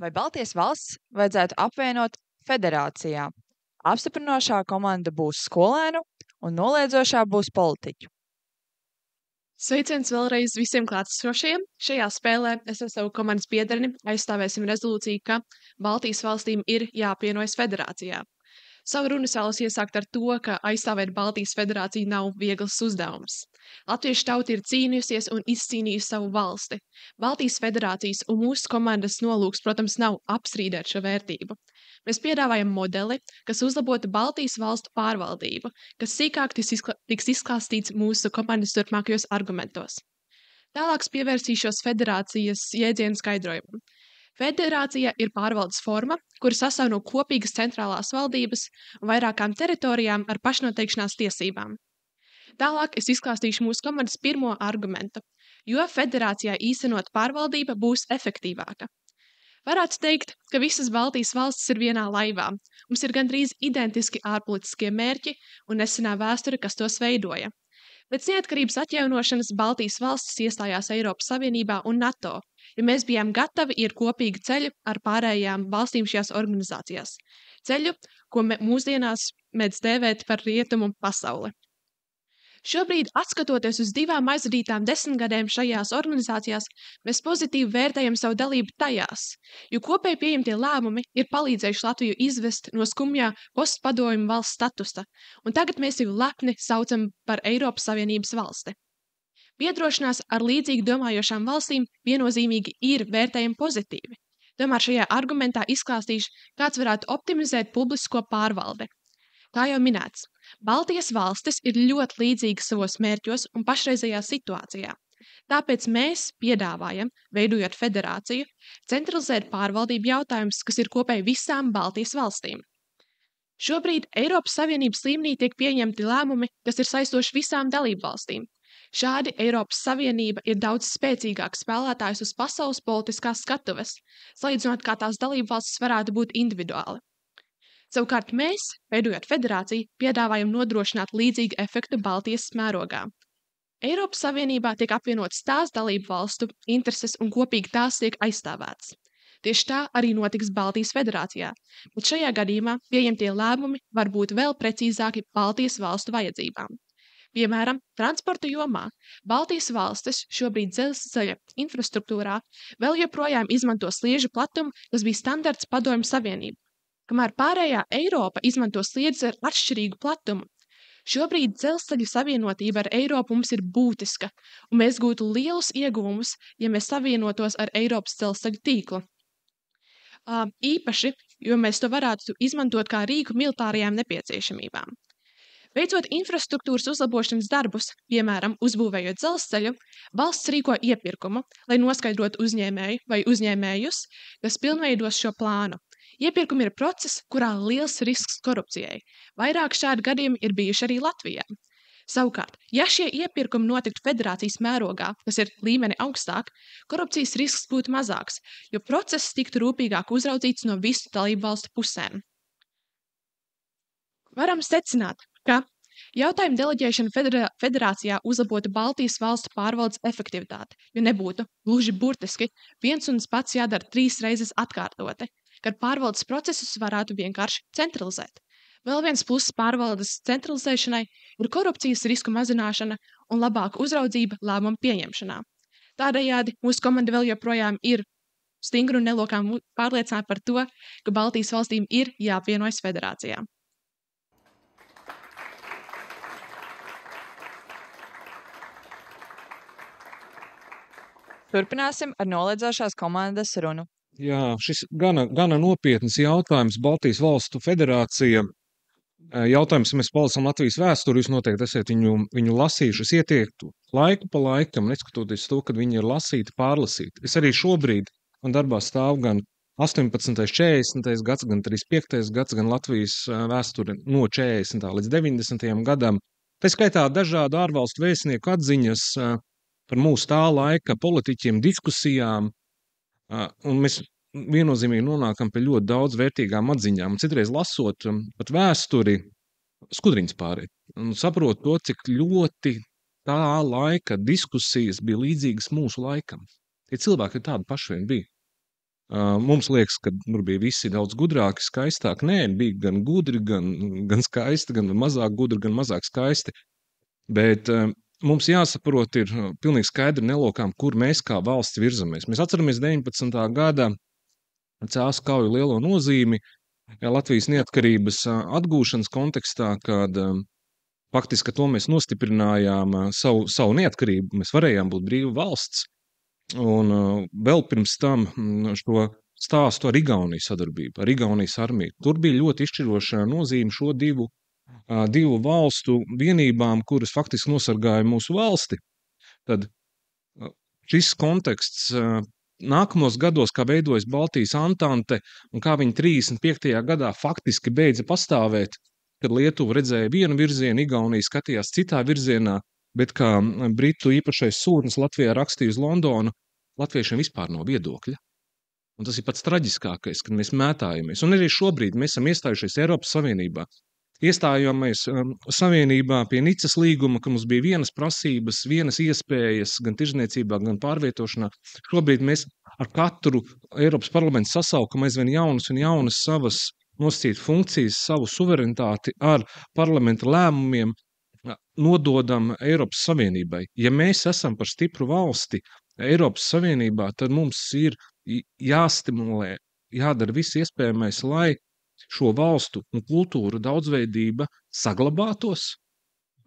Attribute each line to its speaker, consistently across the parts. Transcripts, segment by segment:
Speaker 1: Vai Baltijas valsts vajadzētu apvienot federācijā? Apstiprinošā komanda būs skolēnu un noliedzošā būs politiķu.
Speaker 2: Sveiciens vēlreiz visiem klātesošajiem. Šajā spēlē es ar savu komandas biedreni aizstāvēsim rezolūciju, ka Baltijas valstīm ir jāapvienojas federācijā. Savu runu vēlos iesākt ar to, ka aizstāvēt Baltijas federāciju nav viegls uzdevums. Latviešu tauta ir cīnījusies un izcīnījusi savu valsti. Baltijas federācijas un mūsu komandas nolūks, protams, nav apstrīdēt šo vērtību. Mēs piedāvājam modeli, kas uzlabotu Baltijas valstu pārvaldību, kas sīkāk tiks izklāstīts mūsu komandas turpmākajos argumentos. Tālāk pievērsīšos federācijas jēdzienu skaidrojumam. Federācija ir pārvaldes forma, kura sastāv no kopīgas centrālās valdības un vairākām teritorijām ar pašnoteikšanās tiesībām. Tālāk es izklāstīšu mūsu komandas pirmo argumentu, jo federācijā īstenot pārvaldība būs efektīvāka. Varētu teikt, ka visas Baltijas valstis ir vienā laivā. Mums ir gandrīz identiski ārpolitiskie mērķi un nesenā vēsture, kas tos veidoja. Pēc neatkarības atjaunošanas Baltijas valstis iestājās Eiropas Savienībā un NATO, jo mēs bijām gatavi iet kopīgu ceļu ar pārējām valstīm šajās organizācijās. Ceļu, ko mūsdienās mēdz dēvēt par rietumu pasauli. Šobrīd, atskatoties uz 2 aizvadītām 10 gadiem šajās organizācijās, mēs pozitīvi vērtējam savu dalību tajās, jo kopēji pieņemtie lēmumi ir palīdzējuši Latviju izvest no skumjā postpadomju valsts statusa, un tagad mēs jau lepni saucam par Eiropas Savienības valsti. Biedrošanās ar līdzīgi domājošām valstīm viennozīmīgi ir vērtējami pozitīvi. Tomēr šajā argumentā izklāstīšu, kāds varētu optimizēt publisko pārvaldi. Kā jau minēts, Baltijas valstis ir ļoti līdzīgas savos mērķos un pašreizējā situācijā. Tāpēc mēs piedāvājam, veidojot federāciju, centralizēt pārvaldību jautājumus, kas ir kopēji visām Baltijas valstīm. Šobrīd Eiropas Savienības līmenī tiek pieņemti lēmumi, kas ir saistoši visām dalību valstīm. Šādi Eiropas Savienība ir daudz spēcīgāks spēlētājs uz pasaules politiskās skatuves, salīdzinot, kā tās dalību valstis varētu būt individuāli. Savukārt mēs, veidojot federāciju, piedāvājam nodrošināt līdzīgu efektu Baltijas mērogā. Eiropas Savienībā tiek apvienotas tās dalību valstu intereses un kopīgi tās tiek aizstāvētas. Tieši tā arī notiks Baltijas federācijā, bet šajā gadījumā pieņemtie lēmumi var būt vēl precīzāki Baltijas valstu vajadzībām. Piemēram, transporta jomā Baltijas valstis šobrīd dzelzceļa infrastruktūrā vēl joprojām izmanto sliežu platumu, kas bija standarts Padomju Savienībā, kamēr pārējā Eiropa izmanto sliedes ar atšķirīgu platumu. Šobrīd dzelzceļa savienotība ar Eiropu mums ir būtiska, un mēs gūtu lielus ieguvumus, ja mēs savienotos ar Eiropas dzelzceļa tīklu. Īpaši, jo mēs to varētu izmantot kā rīku militārajām nepieciešamībām. Veicot infrastruktūras uzlabošanas darbus, piemēram, uzbūvējot dzelzceļu, valsts rīko iepirkumu, lai noskaidrotu uzņēmēju vai uzņēmējus, kas pilnveidos šo plānu. Iepirkumi ir process, kurā liels risks korupcijai. Vairāk šādi gadījumi ir bijuši arī Latvijā. Savukārt, ja šie iepirkumi notiktu federācijas mērogā, kas ir līmeni augstāk, korupcijas risks būtu mazāks, jo process tiktu rūpīgāk uzraudzīts no visu dalību valstu pusēm. Varam secināt, ka jautājumu deleģēšana federācijā uzlabotu Baltijas valstu pārvaldes efektivitāti, jo nebūtu, gluži burtiski, viens un pats jādara 3 reizes atkārtoti, kad pārvaldes procesus varētu vienkārši centralizēt. Vēl viens pluss pārvaldes centralizēšanai ir korupcijas risku mazināšana un labāka uzraudzība lēmumu pieņemšanā. Tādējādi mūsu komanda vēl joprojām ir stingri un nelokām pārliecināta par to, ka Baltijas valstīm ir jāapvienojas federācijā.
Speaker 1: Turpināsim ar noliedzošās komandas runu.
Speaker 3: Jā, šis gana nopietns jautājums. Baltijas valstu federācija. Jautājums, ja mēs palasām Latvijas vēsturi, jūs noteikti esat viņu lasījuši. Es ieteiktu laiku pa laikam, neskatoties to, kad viņi ir lasīti, pārlasīti. Es arī šobrīd, man darbā stāv gan 18. 40. gads, gan 35. gads, gan Latvijas vēsture no 40. līdz 90. gadam. Tā skaitā dažādu ārvalstu vēstnieku atziņas par mūsu tā laika politiķiem, diskusijām, un mēs viennozīmīgi nonākam pie ļoti daudz vērtīgām atziņām. Un citreiz lasot pat vēsturi, skudriņas pāriet, un saprot to, cik ļoti tā laika diskusijas bija līdzīgas mūsu laikam. Tie cilvēki tādi paši vien bija. Mums liekas, ka bija visi daudz gudrāki, skaistāki. Nē, bija gan gudri, gan skaisti, gan mazāk gudri, gan mazāk skaisti. Bet mums jāsaprot ir pilnīgi skaidri nelokām, kur mēs kā valsts virzamies. Mēs atceramies 19. gada Cēsu kauju lielo nozīmi Latvijas neatkarības atgūšanas kontekstā, kad faktiski to mēs nostiprinājām savu neatkarību. Mēs varējām būt brīva valsts. Un vēl pirms tam šo stāstu ar Igaunijas sadarbību, ar Igaunijas armiju. Tur bija ļoti izšķiroša nozīme šo divu valstu vienībām, kuras faktiski nosargāja mūsu valsti. Tad šis konteksts nākamos gados, kā veidojas Baltijas antante un kā viņi 35. gadā faktiski beidza pastāvēt, kad Lietuva redzēja vienu virzienu, Igaunija skatījās citā virzienā, bet kā Britu īpašais sūtnis Latvijā rakstīja uz Londonu, latviešiem vispār nav viedokļa. Un tas ir pats traģiskākais, kad mēs mētājamies. Un arī šobrīd mēs esam iestājušies Eiropas Savienībā. Iestājāmies Savienībā pie Nicas līguma, ka mums bija vienas prasības, vienas iespējas gan tirzniecībā, gan pārvietošanā. Šobrīd mēs ar katru Eiropas parlamentu sasaukumu aizvien jaunas un jaunas savas nosacīt funkcijas, savu suverenitāti ar parlamenta lēmumiem nododam Eiropas Savienībai. Ja mēs esam par stipru valsti Eiropas Savienībā, tad mums ir jāstimulē, jādara viss iespējamais, lai šo valstu un kultūru daudzveidība saglabātos,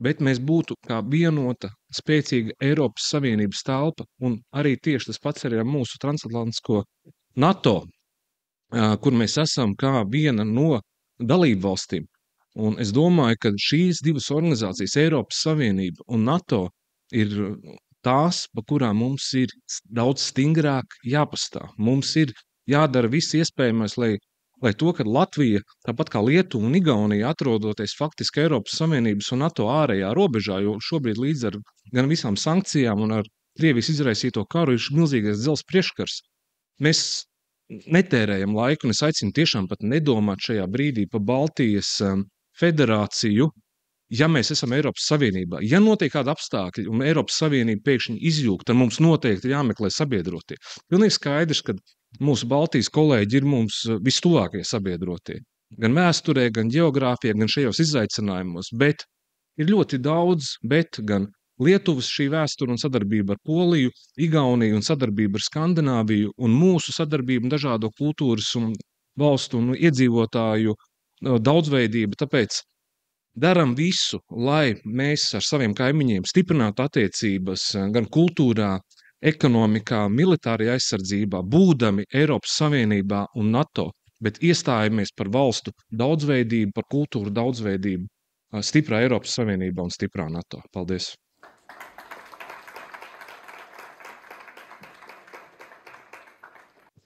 Speaker 3: bet mēs būtu kā vienota, spēcīga Eiropas Savienības telpa, un arī tieši tas pats arī ar mūsu transatlantisko NATO, kur mēs esam kā viena no dalību valstīm. Un es domāju, ka šīs divas organizācijas, Eiropas Savienība un NATO, ir tās, pa kurām mums ir daudz stingrāk jāpastāv. Mums ir jādara viss iespējamais, lai to, ka Latvija, tāpat kā Lietuva un Igaunija, atrodoties faktiski Eiropas Savienības un NATO ārējā robežā, jo šobrīd līdz ar gan visām sankcijām un ar Krievijas izraisīto karu ir milzīgais dzelzs priekškars. Mēs netērējam laiku, un es aicinu tiešām pat nedomāt šajā brīdī par Baltijas federāciju, ja mēs esam Eiropas Savienībā. Ja notiek kādi apstākļi un Eiropas Savienība pēkšņi izjūg, tad mums noteikti jāmeklē sabiedrotie. Pilnīgi skaidrs, ka mūsu Baltijas kolēģi ir mums vistuvākie sabiedrotie. Gan vēsturē, gan ģeogrāfijā, gan šajos izaicinājumos, bet ir ļoti daudz, bet gan Lietuvas šī vēsture un sadarbība ar Poliju, Igauniju un sadarbība ar Skandināviju un mūsu sadarbība dažādo kultūras un valstu un iedzīvotāju daudzveidība. Tāpēc daram visu, lai mēs ar saviem kaimiņiem stiprinātu attiecības gan kultūrā, ekonomikā, militārajā aizsardzībā, būdami Eiropas Savienībā un NATO, bet iestājamies par valstu daudzveidību, par kultūru daudzveidību stiprā Eiropas Savienībā un stiprā NATO. Paldies!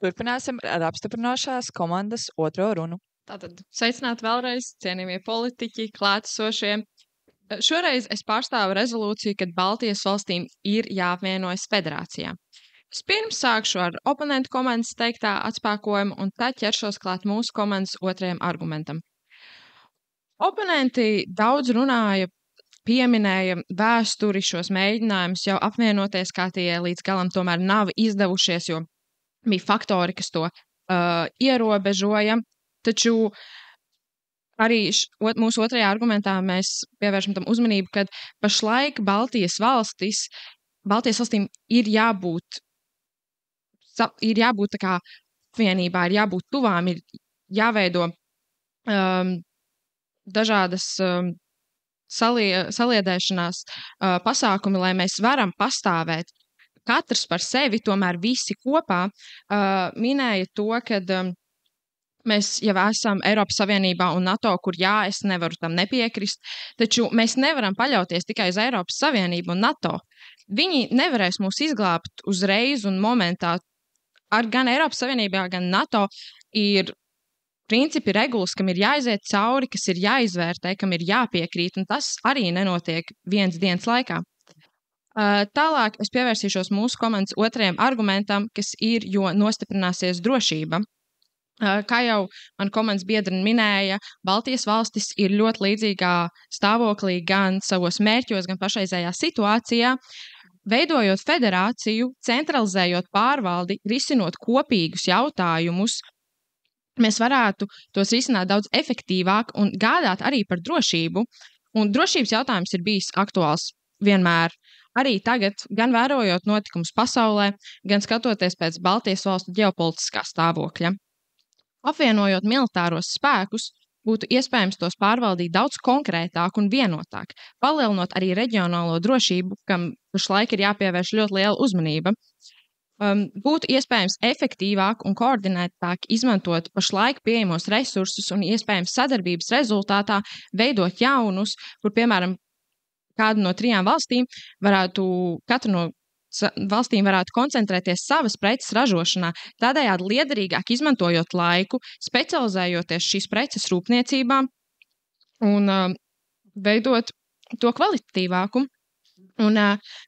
Speaker 1: Turpināsim ar apstiprinošās komandas otro runu.
Speaker 2: Tātad sveicināti vēlreiz, cienījamie politiķi, klātesošie. Šoreiz es pārstāvu rezolūciju, kad Baltijas valstīm ir jāapvienojas federācijā. Vispirms sākšu ar oponentu komandas teiktā atspēkojumu un tad ķeršos klāt mūsu komandas otrajam argumentam. Oponenti daudz runāja, pieminēja vēsturi, šos mēģinājumus jau apvienoties, kā tie līdz galam tomēr nav izdevušies, jo bija faktori, kas to ierobežoja. Taču arī mūsu otrajā argumentā mēs pievēršam tam uzmanību, kad pašlaik Baltijas valstīm ir jābūt tā kā apvienībā, ir jābūt tuvām, ir jāveido dažādas saliedēšanās pasākumi, lai mēs varam pastāvēt katrs par sevi, tomēr visi kopā. Minēja to, kad mēs jau esam Eiropas Savienībā un NATO, kur es nevaru tam nepiekrist, taču mēs nevaram paļauties tikai uz Eiropas Savienību un NATO. Viņi nevarēs mūs izglābt uzreiz un momentā. Gan Eiropas Savienībā, gan NATO ir principi, regulas, kam ir jāiziet cauri, kas ir jāizvērtē, kam ir jāpiekrīt, un tas arī nenotiek vienas dienas laikā. Tālāk es pievērsīšos mūsu komandas otrajam argumentam, kas ir, jo nostiprināsies drošība. Kā jau man komandas biedri minēja, Baltijas valstis ir ļoti līdzīgā stāvoklī gan savos mērķos, gan pašreizējā situācijā.
Speaker 4: veidojot federāciju, centralizējot pārvaldi, risinot kopīgus jautājumus, mēs varētu tos risināt daudz efektīvāk un gādāt arī par drošību. Un drošības jautājums ir bijis aktuāls vienmēr. Arī tagad, gan vērojot notikumus pasaulē, gan skatoties pēc Baltijas valstu ģeopolitiskā stāvokļa. Apvienojot militāros spēkus, būtu iespējams tos pārvaldīt daudz konkrētāk un vienotāk, palielinot arī reģionālo drošību, kam pašlaik ir jāpievērš ļoti liela uzmanība. Būtu iespējams efektīvāk un koordinētāk izmantot pašlaik pieejamos resursus un iespējams sadarbības rezultātā veidot jaunus, kur, piemēram, kāda no 3 valstīm katra no valstīm varētu koncentrēties savas preces ražošanā, tādējādi liederīgāk izmantojot laiku, specializējoties šīs preces rūpniecībā un veidot to kvalitatīvāku. Un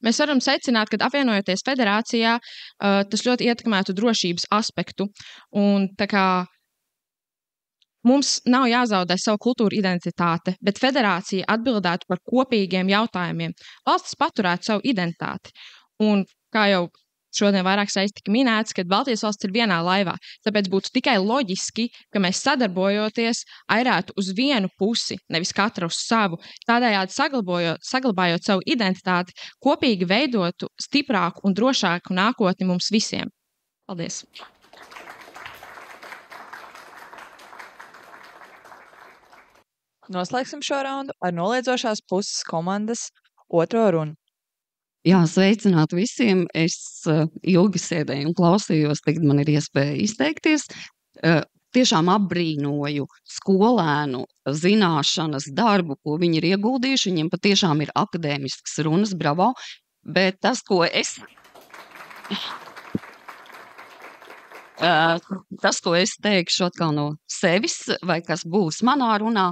Speaker 4: mēs varam secināt, ka apvienojoties federācijā, tas ļoti ietekmētu drošības aspektu. Un tā kā mums nav jāzaudē savu kultūru identitāte, bet federācija atbildētu par kopīgiem jautājumiem. Valstis paturētu savu identitāti. Un kā jau šodien vairāk tika minēts, ka Baltijas valsts ir vienā laivā. Tāpēc būtu tikai loģiski, ka mēs sadarbojoties airētu uz vienu pusi, nevis katra uz savu. Tādējādi saglabājot savu identitāti, kopīgi veidotu stiprāku un drošāku nākotni mums visiem. Paldies!
Speaker 1: Noslēgsim šo raundu ar noliedzošās puses komandas otro runu.
Speaker 5: Jā, sveicināti visiem. Es ilgi sēdēju un klausījos, tagad man ir iespēja izteikties. Tiešām apbrīnoju skolēnu zināšanas darbu, ko viņi ir ieguldījuši. Viņiem patiešām ir akadēmisks runas, bravo. Bet tas, ko es teikšu atkal no sevis, vai kas būs manā runā,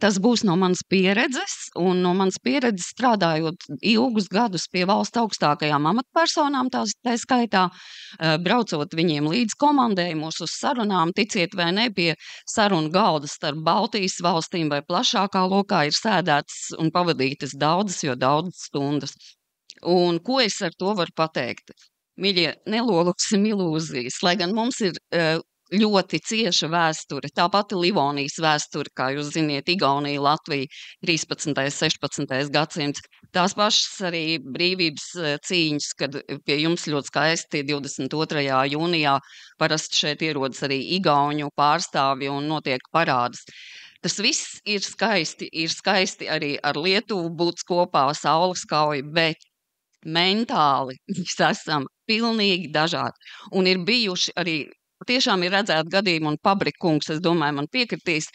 Speaker 5: tas būs no manas pieredzes, un no manas pieredzes strādājot ilgus gadus pie valsts augstākajām amatpersonām, tā skaitā, braucot viņiem līdz komandējumos uz sarunām, ticiet vai ne, pie sarunu galda starp Baltijas valstīm vai plašākā lokā ir sēdēts un pavadītas daudzas stundas. Un ko es ar to varu pateikt? Mīļie, neloluksim ilūzijas, lai gan mums ir ļoti cieša vēsture, tā pati Livonijas vēsture, kā jūs ziniet, Igaunija, Latvija, 13. 16. gadsimts, tās pašas arī brīvības cīņas, kad pie jums ļoti skaisti 22. jūnijā parasti šeit ierodas arī igauņu pārstāvji un notiek parādas. Tas viss ir skaisti arī ar Lietuvu būt kopā, saules kauja, bet mentāli mēs esam pilnīgi dažādi. Un ir bijuši arī tiešām ir redzēti gadījumi, un Pabrikungs, es domāju, man piekritīs,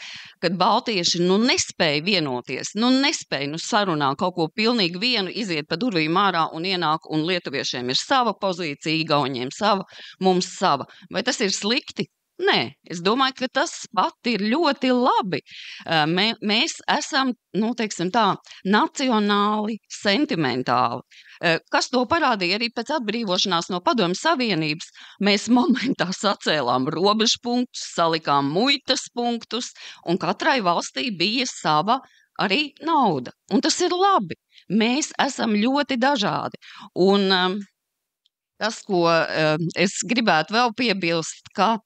Speaker 5: kad baltieši nespēja vienoties, nespēja sarunā kaut ko pilnīgi vienu, iziet pa durvīm ārā un ienāk, un lietuviešiem ir sava pozīcija, igauņiem sava, mums sava. Vai tas ir slikti? Nē, es domāju, ka tas pat ir ļoti labi. Mēs esam, teiksim tā, nacionāli, sentimentāli. Kas to parādīja arī pēc atbrīvošanās no Padomju Savienības? Mēs momentā sacēlām robežpunktus, salikām muitas punktus, un katrai valstī bija sava arī nauda. Un tas ir labi. Mēs esam ļoti dažādi. Un tas, ko es gribētu vēl piebilst, ka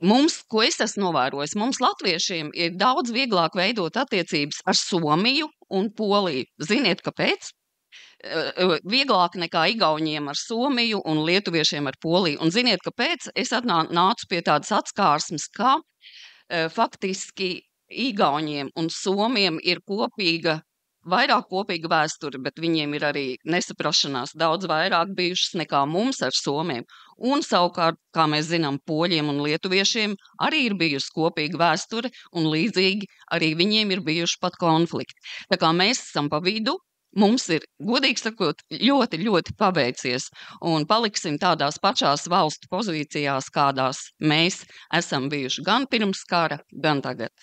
Speaker 5: mums, ko es esmu novērojis, mums latviešiem ir daudz vieglāk veidot attiecības ar Somiju un Poliju. Ziniet, kāpēc? Vieglāk nekā igauņiem ar Somiju un lietuviešiem ar Poliju. Un ziniet, kāpēc? Es nācu pie tādas atskārsmes, ka faktiski igauņiem un somiem ir vairāk kopīga vēsture, bet viņiem ir arī nesaprašanās daudz vairāk bijušas nekā mums ar somiem. Un savukārt, kā mēs zinām, poļiem un lietuviešiem arī ir bijusi kopīga vēsture, un līdzīgi arī viņiem ir bijuši pat konflikti. Tā kā mēs esam pa vidu, mums ir, godīgi sakot, ļoti, ļoti paveicies, un paliksim tādās pašās valstu pozīcijās, kādās mēs esam bijuši gan pirms kara, gan tagad.